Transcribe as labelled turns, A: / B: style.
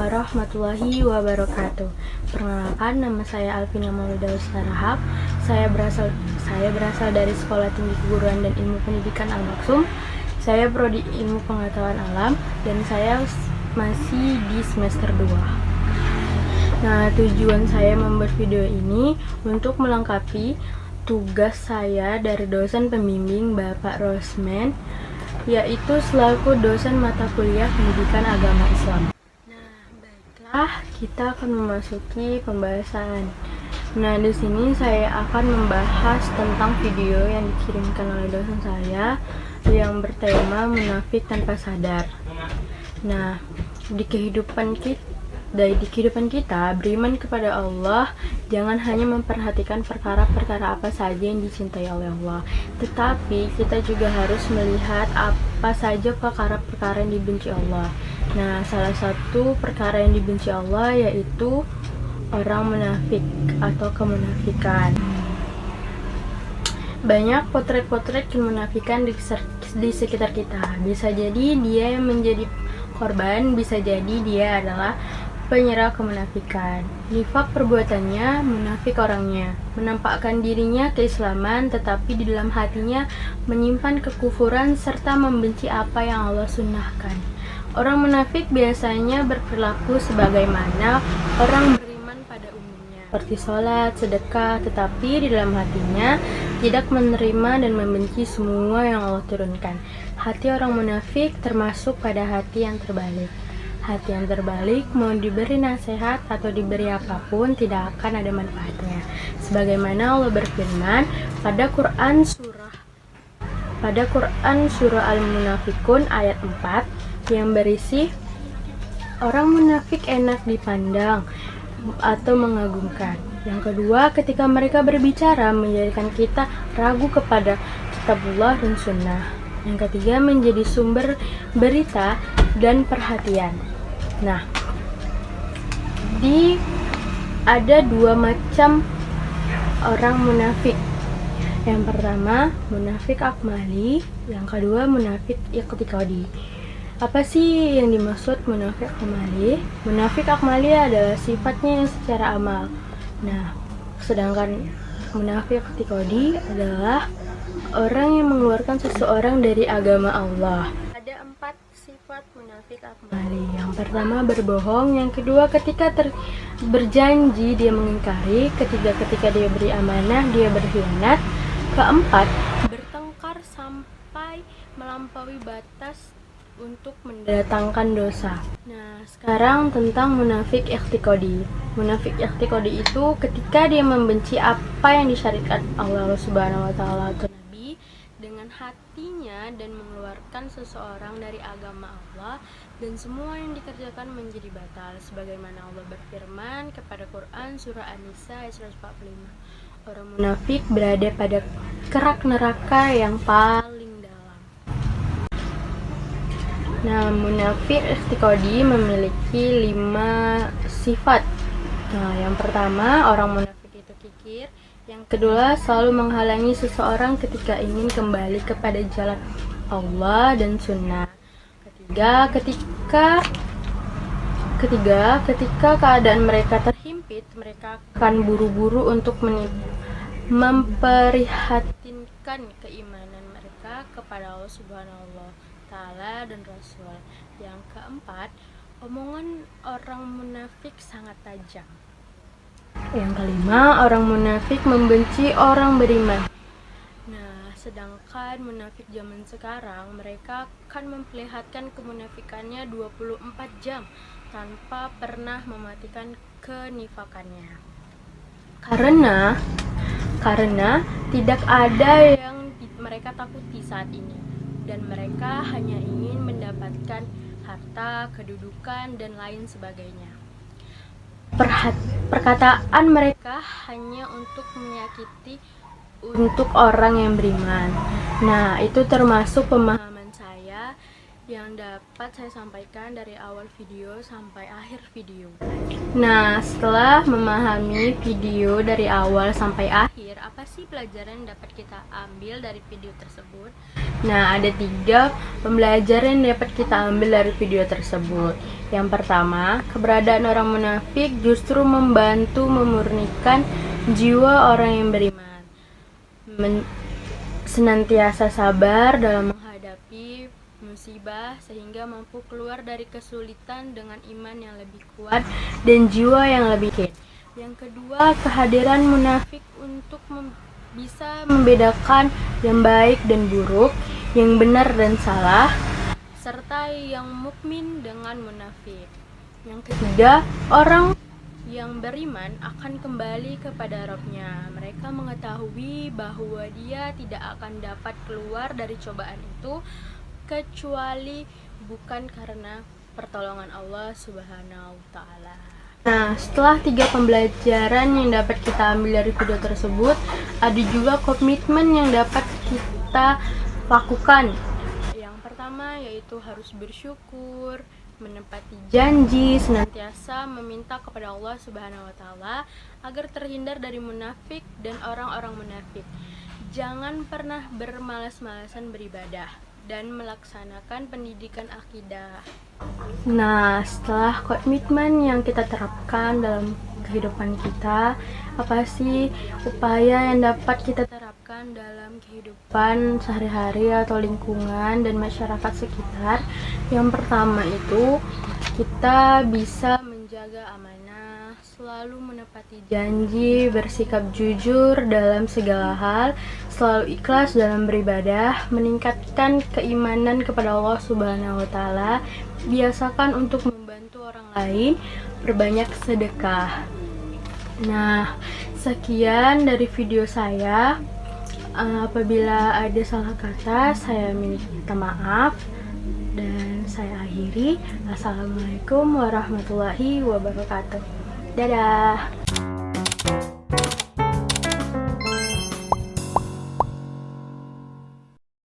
A: warahmatullahi wabarakatuh. Perkenalkan, nama saya Alvina Maulida Ustarahab. Saya berasal dari Sekolah Tinggi Keguruan dan Ilmu Pendidikan Al-Maksum. Saya prodi Ilmu Pengetahuan Alam dan saya masih di semester 2. Nah, tujuan saya membuat video ini untuk melengkapi tugas saya dari dosen pembimbing Bapak Rosman, yaitu selaku dosen mata kuliah Pendidikan Agama Islam. Nah, baiklah, kita akan memasuki pembahasan. Nah, di sini saya akan membahas tentang video yang dikirimkan oleh dosen saya yang bertema munafik tanpa sadar. Nah, di kehidupan kita beriman kepada Allah, jangan hanya memperhatikan perkara-perkara apa saja yang dicintai oleh Allah, tetapi kita juga harus melihat apa saja perkara-perkara yang dibenci Allah. Nah, salah satu perkara yang dibenci Allah yaitu orang munafik atau kemunafikan. Banyak potret-potret kemunafikan di sekitar kita. Bisa jadi dia yang menjadi korban, bisa jadi dia adalah penyerah kemunafikan. Nifak perbuatannya, munafik orangnya. Menampakkan dirinya keislaman, tetapi di dalam hatinya menyimpan kekufuran serta membenci apa yang Allah sunnahkan. Orang munafik biasanya berperilaku sebagaimana orang beriman pada umumnya, seperti sholat, sedekah, tetapi di dalam hatinya tidak menerima dan membenci semua yang Allah turunkan. Hati orang munafik termasuk pada hati yang terbalik. Hati yang terbalik, mau diberi nasihat atau diberi apapun, tidak akan ada manfaatnya. Sebagaimana Allah berfirman pada Quran surah Al-Munafikun ayat 4 yang berisi, orang munafik enak dipandang atau mengagumkan. Yang kedua, ketika mereka berbicara menjadikan kita ragu kepada kitabullah dan sunnah. Yang ketiga, menjadi sumber berita dan perhatian. Nah, ada dua macam orang munafik. Yang pertama, munafik akmali. Yang kedua, munafik iqtiqadi. Apa sih yang dimaksud munafik akmali? Munafik akmali adalah sifatnya yang secara amal. Nah, sedangkan munafik iqtiqadi adalah orang yang mengeluarkan seseorang dari agama Allah. Ada 4 sifat munafik akmali. Yang pertama, berbohong. Yang kedua, ketika berjanji dia mengingkari. Ketiga, ketika dia beri amanah dia berkhianat. Keempat, bertengkar sampai melampaui batas untuk mendatangkan dosa. Nah, sekarang tentang munafik iqtiqadi. Munafik iqtiqadi itu ketika dia membenci apa yang disyariatkan Allah Subhanahu wa taala atau Nabi dengan hatinya dan mengeluarkan seseorang dari agama Allah, dan semua yang dikerjakan menjadi batal, sebagaimana Allah berfirman kepada Quran surah An-Nisa ayat 145. Orang munafik berada pada kerak neraka yang paling dalam. Nah, munafik iqtiqadi memiliki 5 sifat. Nah, yang pertama, orang munafik itu kikir. Yang kedua, selalu menghalangi seseorang ketika ingin kembali kepada jalan Allah dan sunnah. Ketiga, ketika keadaan mereka terhimpit, mereka akan buru-buru untuk memperlihatkan keimanan mereka kepada Allah Subhanahu wa taala dan Rasul. Yang keempat, omongan orang munafik sangat tajam. Yang kelima, orang munafik membenci orang beriman. Nah, sedangkan munafik zaman sekarang, mereka akan memperlihatkan kemunafikannya 24 jam tanpa pernah mematikan kenifakannya. Karena tidak ada yang mereka takuti saat ini, dan mereka hanya ingin mendapatkan harta, kedudukan, dan lain sebagainya. Perkataan mereka hanya untuk menyakiti untuk orang yang beriman. Nah, itu termasuk pemahaman saya yang dapat saya sampaikan dari awal video sampai akhir video. Nah, setelah memahami video dari awal sampai akhir, apa sih pelajaran yang dapat kita ambil dari video tersebut? Nah, ada 3 pembelajaran yang dapat kita ambil dari video tersebut. Yang pertama, keberadaan orang munafik justru membantu memurnikan jiwa orang yang beriman. Senantiasa sabar dalam menghadapi musibah sehingga mampu keluar dari kesulitan dengan iman yang lebih kuat dan jiwa yang lebih yakin. Yang kedua, kehadiran munafik untuk bisa membedakan yang baik dan buruk, yang benar dan salah, serta yang mukmin dengan munafik. Yang ketiga, orang yang beriman akan kembali kepada Rabb-Nya. Mereka mengetahui bahwa dia tidak akan dapat keluar dari cobaan itu kecuali bukan karena pertolongan Allah Subhanahu wa Ta'ala. Nah, setelah 3 pembelajaran yang dapat kita ambil dari video tersebut, ada juga komitmen yang dapat kita lakukan. Yang pertama yaitu harus bersyukur, menepati janji, senantiasa meminta kepada Allah Subhanahu wa Ta'ala agar terhindar dari munafik dan orang-orang munafik. Jangan pernah bermalas-malasan beribadah dan melaksanakan pendidikan akidah. Nah, setelah komitmen yang kita terapkan dalam kehidupan kita, apa sih upaya yang dapat kita terapkan dalam kehidupan sehari-hari atau lingkungan dan masyarakat sekitar? Yang pertama itu, kita bisa menjaga amanah, selalu menepati janji, bersikap jujur dalam segala hal, selalu ikhlas dalam beribadah, meningkatkan keimanan kepada Allah Subhanahu wa Ta'ala, biasakan untuk membantu orang lain, berbanyak sedekah. Nah, sekian dari video saya. Apabila ada salah kata, saya minta maaf dan saya akhiri. Assalamualaikum warahmatullahi wabarakatuh. Dadah.